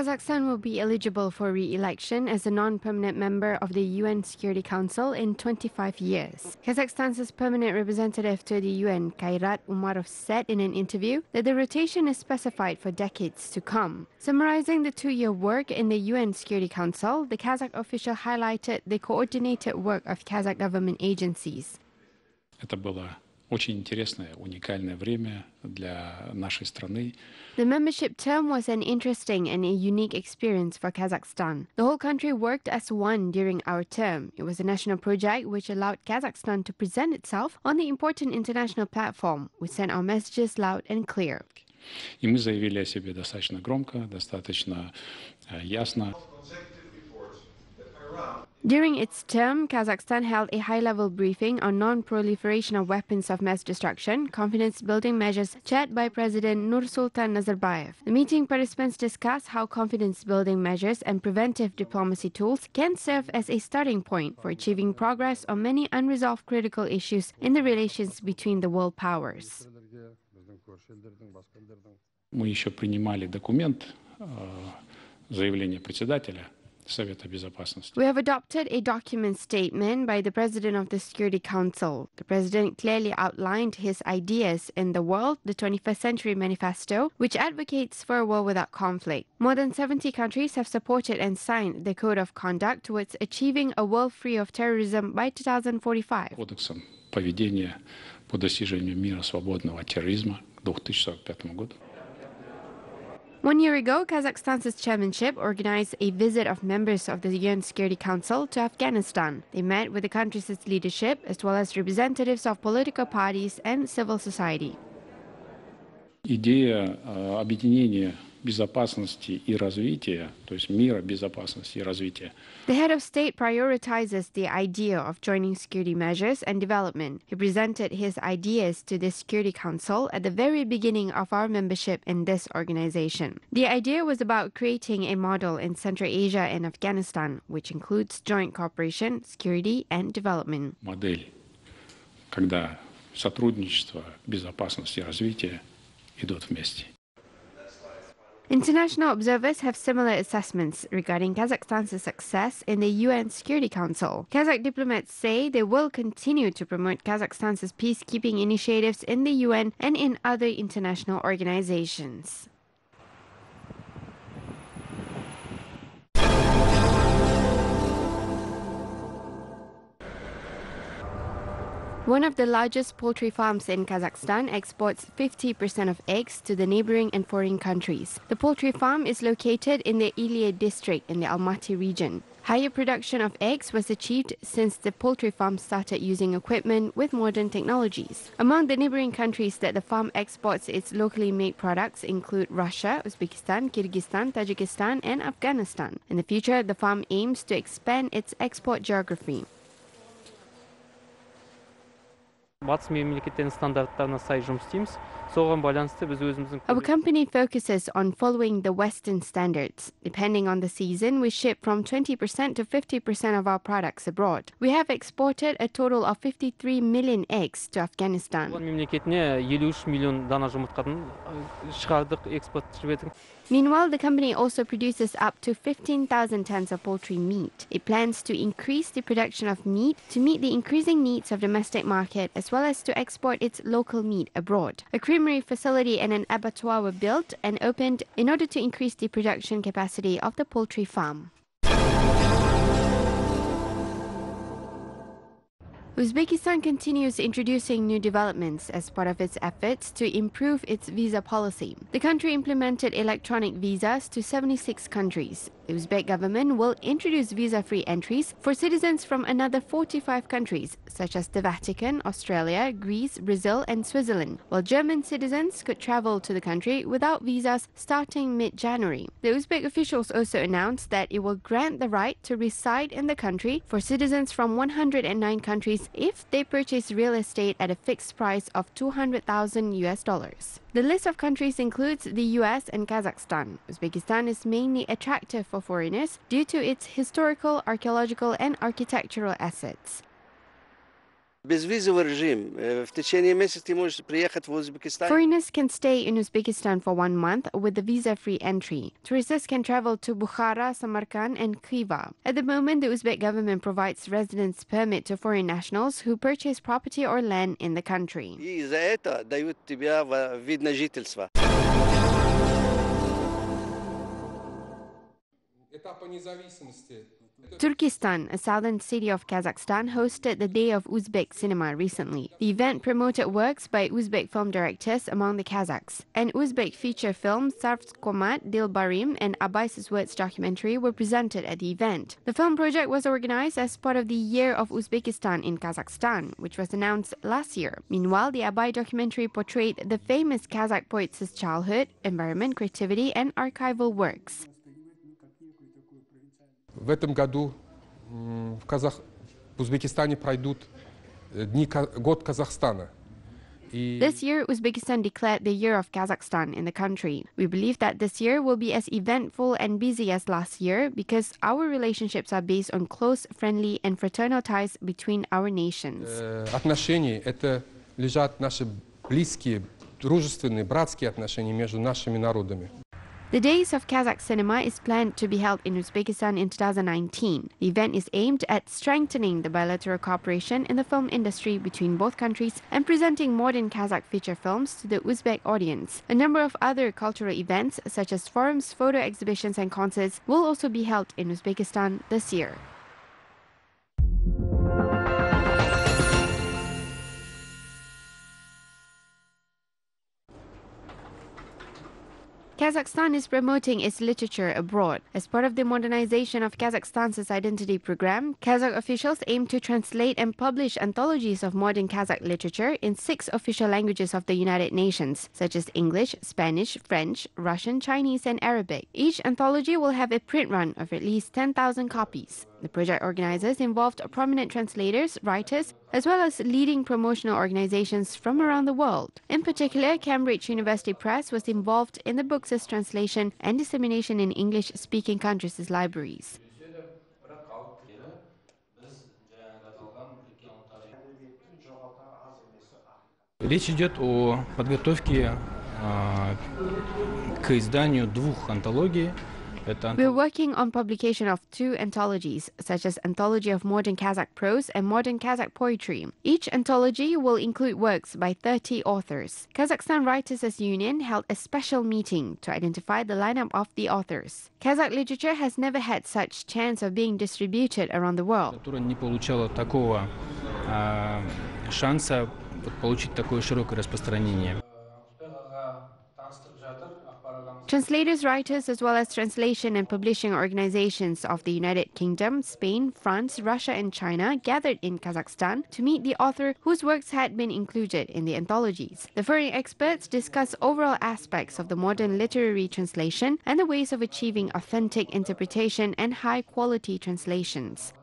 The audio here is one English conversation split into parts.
Kazakhstan will be eligible for re-election as a non-permanent member of the UN Security Council in 25 years. Kazakhstan's permanent representative to the UN, Kairat Umarov, said in an interview that the rotation is specified for decades to come. Summarizing the two-year work in the UN Security Council, the Kazakh official highlighted the coordinated work of Kazakh government agencies. Это было очень интересное, уникальное время для нашей страны. The membership term was an interesting and a unique experience for Kazakhstan. The whole country worked as one during our term. It was a national project which allowed Kazakhstan to present itself on the important international platform. We sent our messages loud and clear. И мы заявили о себе достаточно громко, достаточно ясно. During its term, Kazakhstan held a high-level briefing on non-proliferation of weapons of mass destruction, confidence-building measures chaired by President Nursultan Nazarbayev. The meeting participants discussed how confidence-building measures and preventive diplomacy tools can serve as a starting point for achieving progress on many unresolved critical issues in the relations between the world powers. Мы еще принимали документ, заявление председателя Совета Безопасности. We have adopted a document statement by the President of the Security Council. The President clearly outlined his ideas in The World, the 21st Century Manifesto, which advocates for a world without conflict. More than 70 countries have supported and signed the Code of Conduct towards achieving a world free of terrorism by 2045. Кодексом поведения по достижению мира свободного от терроризма к 2045 году. 1 year ago, Kazakhstan's chairmanship organized a visit of members of the UN Security Council to Afghanistan. They met with the country's leadership as well as representatives of political parties and civil society. Идея объединения безопасности и развития, то есть мира, безопасности и развития. The head of state prioritizes the idea of joining security measures and development. He presented his ideas to the Security Council at the very beginning of our membership in this organization. The idea was about creating a model in Central Asia and Afghanistan, which includes joint cooperation, security, and development. Модель, когда сотрудничество, безопасность и развитие идут вместе. International observers have similar assessments regarding Kazakhstan's success in the UN Security Council. Kazakh diplomats say they will continue to promote Kazakhstan's peacekeeping initiatives in the UN and in other international organizations. One of the largest poultry farms in Kazakhstan exports 50% of eggs to the neighboring and foreign countries. The poultry farm is located in the Ilya district in the Almaty region. Higher production of eggs was achieved since the poultry farm started using equipment with modern technologies. Among the neighboring countries that the farm exports its locally made products include Russia, Uzbekistan, Kyrgyzstan, Tajikistan, and Afghanistan. In the future, the farm aims to expand its export geography. Батыс мемлекеттерінің стандарттарына сай жұмыс істейміз. Соған байланысты біз өзіміздің Our company focuses on following the Western standards. Depending on the season, we ship from 20% to 50% of our products abroad. We have exported a total of 53 million eggs to Afghanistan. мемлекетіне 53 миллион дана жұмыртқадан шығардық, экспорт жібердік. Meanwhile, the company also produces up to 15,000 tons of poultry meat. It plans to increase the production of meat to meet the increasing needs of domestic market as well as to export its local meat abroad. A creamery facility and an abattoir were built and opened in order to increase the production capacity of the poultry farm. Uzbekistan continues introducing new developments as part of its efforts to improve its visa policy. The country implemented electronic visas to 76 countries. The Uzbek government will introduce visa-free entries for citizens from another 45 countries, such as the Vatican, Australia, Greece, Brazil, and Switzerland, while German citizens could travel to the country without visas starting mid-January. The Uzbek officials also announced that it will grant the right to reside in the country for citizens from 109 countries if they purchase real estate at a fixed price of $200,000. The list of countries includes the US and Kazakhstan. Uzbekistan is mainly attractive for foreigners due to its historical, archaeological, and architectural assets. Безвизовый режим. В течение месяца ты можешь приехать в Узбекистан. Foreigners can stay in Uzbekistan for 1 month with the visa-free entry. Tourists can travel to Bukhara, Samarkand and Khiva. At the moment, the Uzbek government provides residence permit to foreign nationals who purchase property or land in the country. И за это дают тебе вид на жительство. Turkestan, a southern city of Kazakhstan, hosted the Day of Uzbek Cinema recently. The event promoted works by Uzbek film directors among the Kazakhs. An Uzbek feature film, Sarvs Komat, Dilbarim, and Abais's Words documentary were presented at the event. The film project was organized as part of the Year of Uzbekistan in Kazakhstan, which was announced last year. Meanwhile, the Abai documentary portrayed the famous Kazakh poets' childhood, environment, creativity, and archival works. В этом году в Узбекистане пройдут год Казахстана. This year, Uzbekistan declared the Year of Kazakhstan in the country. We believe that this year will be as eventful and busy as last year because our relationships are based on close, friendly and fraternal ties between our nations. Отношения — это лежат наши близкие, дружественные, братские отношения между нашими народами. The Days of Kazakh Cinema is planned to be held in Uzbekistan in 2019. The event is aimed at strengthening the bilateral cooperation in the film industry between both countries and presenting modern Kazakh feature films to the Uzbek audience. A number of other cultural events, such as forums, photo exhibitions and concerts, will also be held in Uzbekistan this year. Kazakhstan is promoting its literature abroad. As part of the modernization of Kazakhstan's identity program, Kazakh officials aim to translate and publish anthologies of modern Kazakh literature in 6 official languages of the United Nations, such as English, Spanish, French, Russian, Chinese, and Arabic. Each anthology will have a print run of at least 10,000 copies. The project organizers involved prominent translators, writers, as well as leading promotional organizations from around the world. In particular, Cambridge University Press was involved in the book's translation and dissemination in English-speaking countries' libraries. Речь идет о подготовке к изданию 2 антологий. We're working on publication of 2 anthologies, such as Anthology of Modern Kazakh Prose and Modern Kazakh Poetry. Each anthology will include works by 30 authors. Kazakhstan Writers' Union held a special meeting to identify the lineup of the authors. Kazakh literature has never had such chance of being distributed around the world. Которая не получала такого шанса получить такое широкое распространение. Translators, writers, as well as translation and publishing organizations of the United Kingdom, Spain, France, Russia, and China gathered in Kazakhstan to meet the author whose works had been included in the anthologies. The foreign experts discussed overall aspects of the modern literary translation and the ways of achieving authentic interpretation and high-quality translations.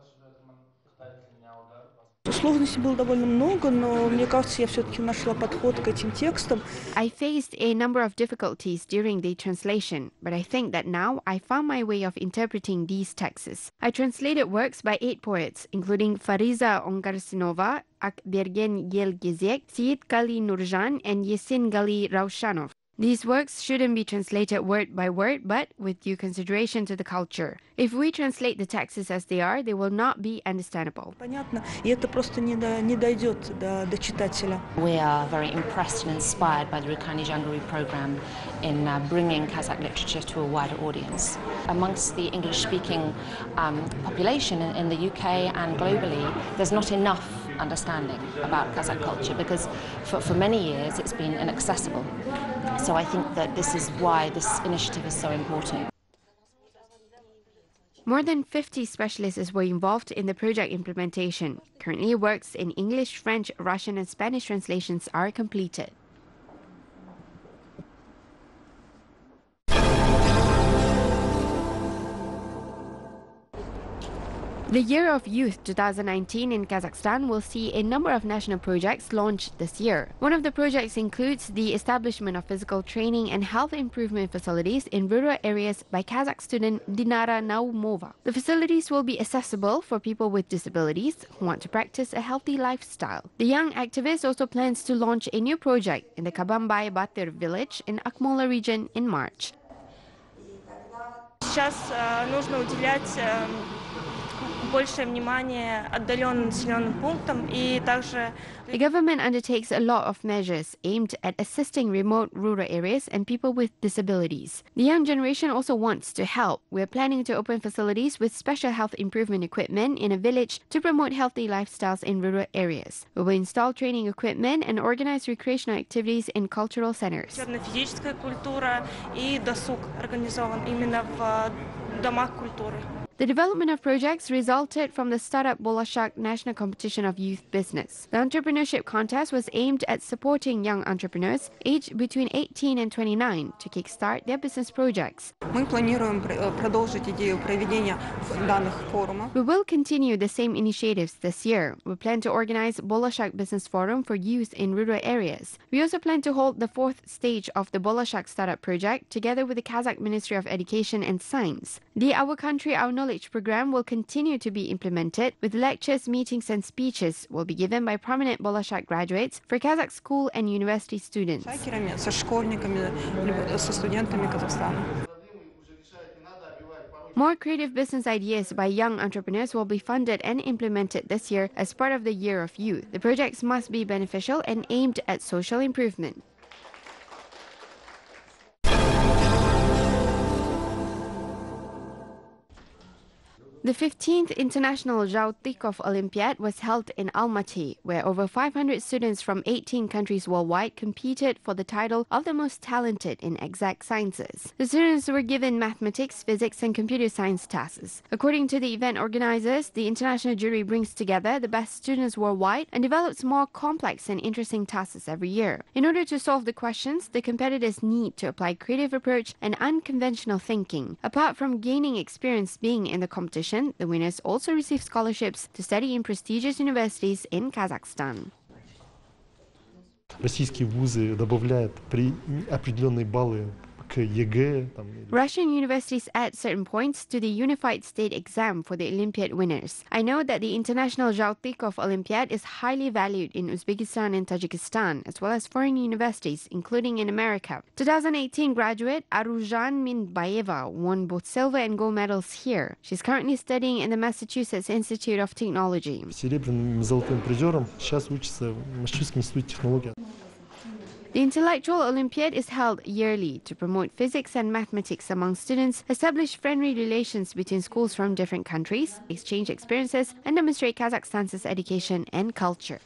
Сложностей было довольно много, но мне кажется, я все-таки нашла подход к этим текстам. I faced a number of difficulties during the translation, but I think that now I found my way of interpreting these texts. I translated works by 8 poets, including Fariza Ongarsinova, Akbergen Yelgezek, Seyit Gali Nurjan, and Yesin Gali Raushanov. These works shouldn't be translated word by word, but with due consideration to the culture. If we translate the texts as they are, they will not be understandable. Понятно, и это просто не дойдет до читателя. We are very impressed and inspired by the Rukani Jangari program in bringing Kazakh literature to a wider audience. Amongst the English-speaking population in the UK and globally, there's not enough understanding about Kazakh culture because for many years it's been inaccessible. So I think that this is why this initiative is so important. More than 50 specialists were involved in the project implementation. Currently, works in English, French, Russian, and Spanish translations are completed. The Year of Youth 2019 in Kazakhstan will see a number of national projects launched this year. One of the projects includes the establishment of physical training and health improvement facilities in rural areas by Kazakh student Dinara Naumova. The facilities will be accessible for people with disabilities who want to practice a healthy lifestyle. The young activist also plans to launch a new project in the Kabambay Batir village in Akmola region in March. Сейчас нужно уделять большее внимание отдаленным населенным пунктам и также. The government undertakes a lot of measures aimed at assisting remote rural areas and people with disabilities. The young generation also wants to help. We're planning to open facilities with special health improvement equipment in a village to promote healthy lifestyles in rural areas. We will install training equipment and organize recreational activities in cultural centers. Физическая культура и досуг организован именно в домах культуры. The development of projects resulted from the Startup Bolashak National Competition of Youth Business. The entrepreneurship contest was aimed at supporting young entrepreneurs aged between 18 and 29 to kickstart their business projects. Мы планируем продолжить идею проведения данных форумов. We will continue the same initiatives this year. We plan to organize Bolashak Business Forum for youth in rural areas. We also plan to hold the fourth stage of the Bolashak Startup Project together with the Kazakh Ministry of Education and Science. The Our Country, Our Knowledge program will continue to be implemented, with lectures, meetings and speeches will be given by prominent Bolashak graduates for Kazakh school and university students. Со школьниками, со студентами Казахстана. More creative business ideas by young entrepreneurs will be funded and implemented this year as part of the Year of Youth. The projects must be beneficial and aimed at social improvement. The 15th International Zhao Olympiad was held in Almaty, where over 500 students from 18 countries worldwide competed for the title of the most talented in exact sciences. The students were given mathematics, physics, and computer science tasks. According to the event organizers, the international jury brings together the best students worldwide and develops more complex and interesting tasks every year. In order to solve the questions, the competitors need to apply creative approach and unconventional thinking. Apart from gaining experience being in the competition, the winners also receive scholarships to study in prestigious universities in Kazakhstan. Российские вузы добавляют определенные баллы к ЕГЭ. Russian universities add certain points to the unified state exam for the Olympiad winners. I know that the International Zhao Olympiad is highly valued in Uzbekistan and Tajikistan, as well as foreign universities, including in America. 2018 graduate Aruzhan Minbayeva won both silver and gold medals here. She's currently studying in the Massachusetts Institute of Technology. Серебряным и золотым призером сейчас учится в Массачусетском институте технологий. The Intellectual Olympiad is held yearly to promote physics and mathematics among students, establish friendly relations between schools from different countries, exchange experiences, and demonstrate Kazakhstan's education and culture.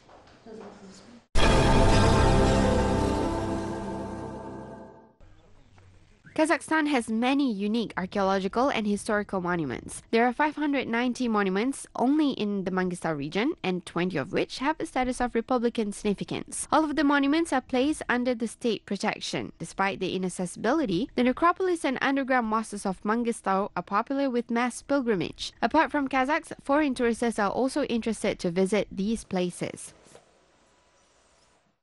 Kazakhstan has many unique archaeological and historical monuments. There are 590 monuments only in the Mangistau region, and 20 of which have the status of Republican significance. All of the monuments are placed under the state protection. Despite the inaccessibility, the necropolis and underground mosques of Mangistau are popular with mass pilgrimage. Apart from Kazakhs, foreign tourists are also interested to visit these places.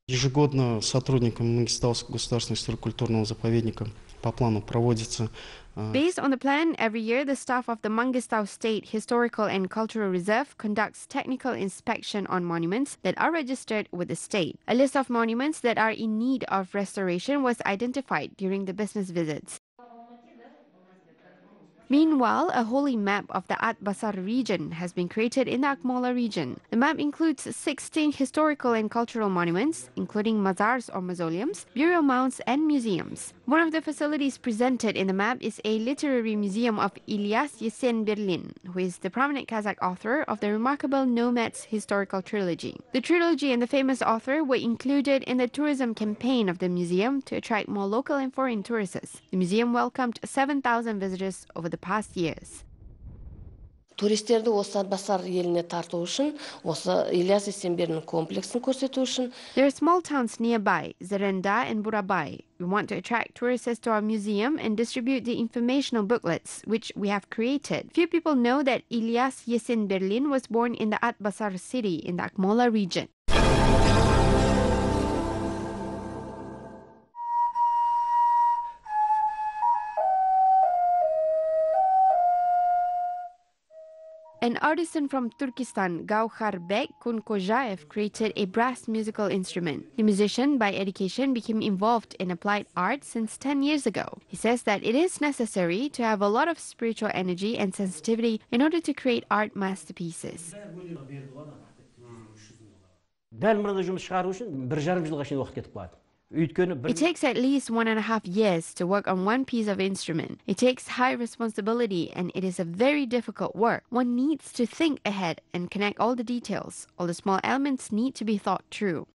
Ежегодно сотрудникам Мангистауского государственного историко-культурного заповедника по плану проводится. Based on the plan, every year the staff of the Mangistau State Historical and Cultural Reserve conducts technical inspection on monuments that are registered with the state. A list of monuments that are in need of restoration was identified during the business visits. Meanwhile, a holy map of the At-Basar region has been created in the Akmola region. The map includes 16 historical and cultural monuments, including mazars or mausoleums, burial mounds, and museums. One of the facilities presented in the map is a literary museum of Ilyas Yesenberlin, who is the prominent Kazakh author of the remarkable Nomads historical trilogy. The trilogy and the famous author were included in the tourism campaign of the museum to attract more local and foreign tourists. The museum welcomed 7,000 visitors over the past years. туристерди осы Атбасар еліне тарту үшін, осы Ильяс Есенберлин комплексін көрсету үшін. There are small towns nearby, Zarenda and Burabai. We want to attract tourists to our museum and distribute the informational booklets, which we have created. Few people know that Ilyas Yesenberlin was born in the Atbasar city in the Akmola region. An artisan from Turkestan, Gauharbek Kunkojaev, created a brass musical instrument. The musician, by education, became involved in applied art since 10 years ago. He says that it is necessary to have a lot of spiritual energy and sensitivity in order to create art masterpieces. It takes at least 1.5 years to work on one piece of instrument. It takes high responsibility and it is a very difficult work. One needs to think ahead and connect all the details. All the small elements need to be thought through.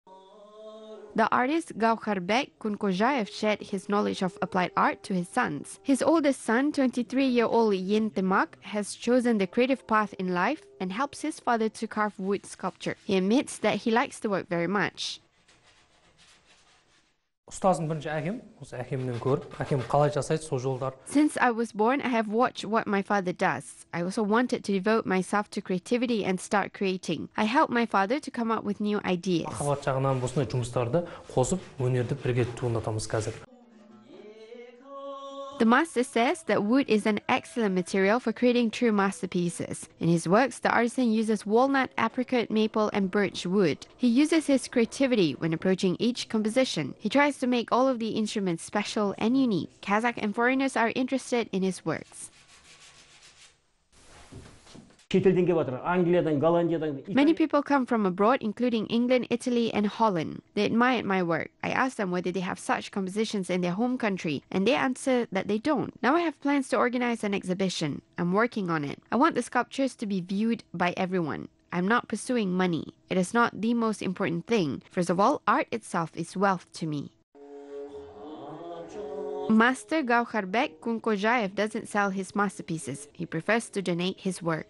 The artist Gauharbek Kunkojaev shared his knowledge of applied art to his sons. His oldest son, 23-year-old Yin Temak, has chosen the creative path in life and helps his father to carve wood sculpture. He admits that he likes the work very much. Since I was born, I have watched what my father does. I also wanted to devote myself to creativity and start creating. I helped my father to come up with new ideas. The master says that wood is an excellent material for creating true masterpieces. In his works, the artisan uses walnut, apricot, maple, and birch wood. He uses his creativity when approaching each composition. He tries to make all of the instruments special and unique. Kazakh and foreigners are interested in his works. Many people come from abroad, including England, Italy, and Holland. They admired my work. I asked them whether they have such compositions in their home country, and they answered that they don't. Now I have plans to organize an exhibition. I'm working on it. I want the sculptures to be viewed by everyone. I'm not pursuing money. It is not the most important thing. First of all, art itself is wealth to me. Master Gauharbek Kunkojaev doesn't sell his masterpieces. He prefers to donate his work.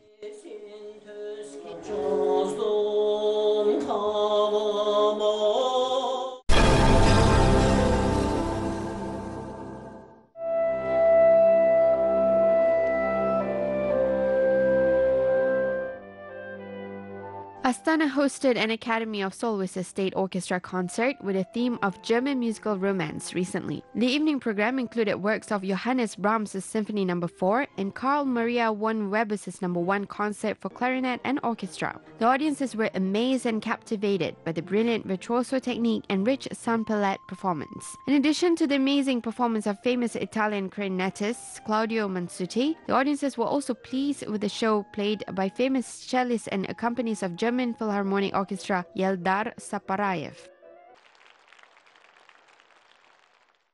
Astana hosted an Academy of Soloists State Orchestra concert with a theme of German musical romance recently. The evening program included works of Johannes Brahms' Symphony No. 4 and Carl Maria von Weber's No. 1 concert for clarinet and orchestra. The audiences were amazed and captivated by the brilliant virtuoso technique and rich sound palette performance. In addition to the amazing performance of famous Italian clarinetist Claudio Mansutti, the audiences were also pleased with the show played by famous cellists and accompanies of German Philharmonic Orchestra Yeldar Saparayev.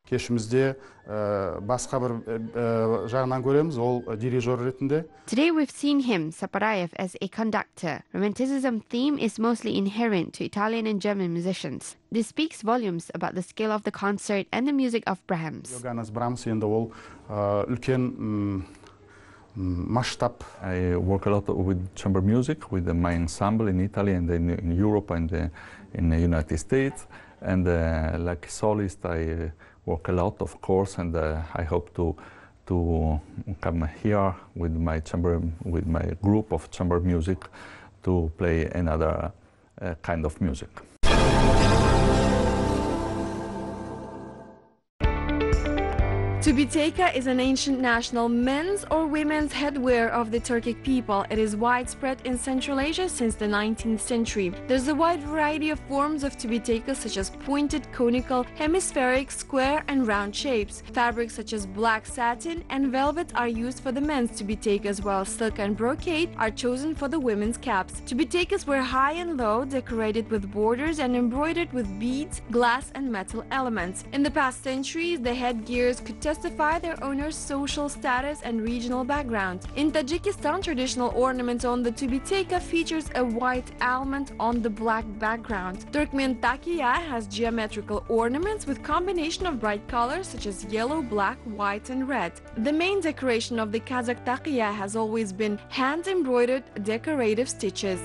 Кешімізде басқа бір жағынан көреміз, ол дирижер ретінде. Today we've seen him, Saparayev, as a conductor. Romanticism theme is mostly inherent to Italian and German musicians. This speaks volumes about the scale of the concert and the music of Brahms. Johannes Brahms енді ол үлкен масштаб. I work a lot with chamber music, with my ensemble in Italy and in Europe and in the United States. And like soloist, I work a lot, of course, and I hope to come here with my group of chamber music to play another kind of music. Tubiteka is an ancient national men's or women's headwear of the Turkic people. It is widespread in Central Asia since the 19th century. There's a wide variety of forms of tubiteka, such as pointed, conical, hemispheric, square, and round shapes. Fabrics such as black satin and velvet are used for the men's tubitekas, while silk and brocade are chosen for the women's caps. Tubitekas were high and low, decorated with borders and embroidered with beads, glass, and metal elements. In the past centuries, the headgears could testify their owner's social status and regional background. In Tajikistan, traditional ornament on the tubiteka features a white almond on the black background. Turkmen takiya has geometrical ornaments with combination of bright colors such as yellow, black, white, and red. The main decoration of the Kazakh takiya has always been hand-embroidered decorative stitches.